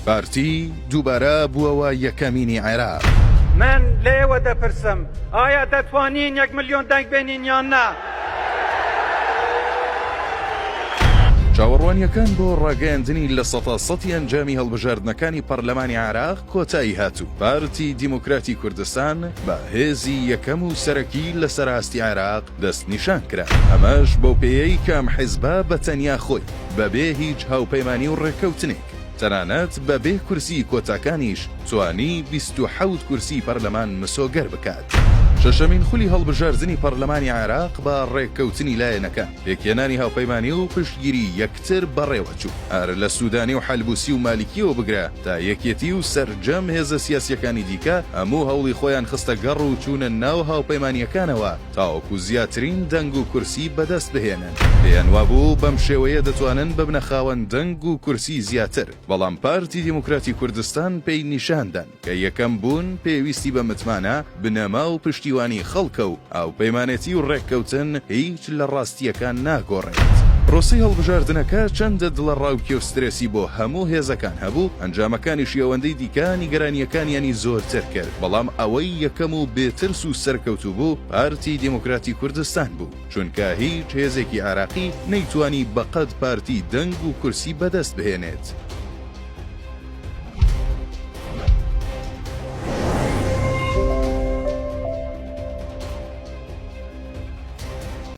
پارتی دووبارە بووەوە یەکەمینی عێراق. من لێوە دەپرسم ئایا دەتوانین 1 ملیۆن دەنگ بێنین یان نا؟ چاوەڕوانیەکان بۆ ڕاگەیاندنی لە سەتاسەتی ئەنجامی هەڵبژاردنەکانی پەرلەمانی عێراق کۆتایی هاتوو. پارتی دیموکراتی کوردستان بە هێزی یەکەم و سەرەکی لە سەراستی عێراق دەست نیشان کرا. ئەمەش بەو پێیەی کەم حیزبە بە تەنیا خۆی بەبێ هیچ هاوپەیمانی و ڕێکەوتنێک تەنانەت بەبێ کورسی کۆتاکانیش توانی 27 کورسی پەرلەمان مسۆگەر بکات. شەشەمین خولی هەڵبژاردننی پەرلەمانی عێراق بە ڕێککەوتنی لایەنەکان پێکێنانی هاوپەیمانی و پشتگیری یەکتر بەڕێوەچوو هەر لە سوودانی و حەلبوسی و مالیکیەوە بگرە تا یەکێتی و سەرجەم هێزە سیاسیەکانی دیکە هەموو هەوڵی خۆیان خستە گەڕ و چوونە ناو هاوپەیمانیەکانەوە تاوەکو زیاترین دەنگ و کورسی بەدەست بهێنن. پێیان وابوو بەم شێوەیە دەتوانن ببنە خاوەن دەنگ و کورسی زیاتر، بەڵام پارتی دیموکراتی کوردستان پێی نیشاندان کە یەکەم بوون پێویستی بە متمانە بنەما و پشتیوانی خەڵکە و ئاوپەیمانەتی و ڕێککەوتن هیچ لە ڕاستیەکان ناگۆڕێت. ڕۆسی هەڵبژاردنەکە چەندە دڵە ڕاوکی و سترێسی بۆ هەموو هێزەکان هەبوو، ئەنجامەکانی شێوەندەی دیکە نیگەرانیەکانیانی زۆرتر کرد، بەڵام ئەوەی یەکەم و بێترس و سەرکەوتوو بوو پارتی دیموکراتی کوردستان بوو، چونکە هیچ هێزێکی عێراقی نەیتوانی بەقەد پارتی دەنگ و کورسی بەدەست بهێنێت.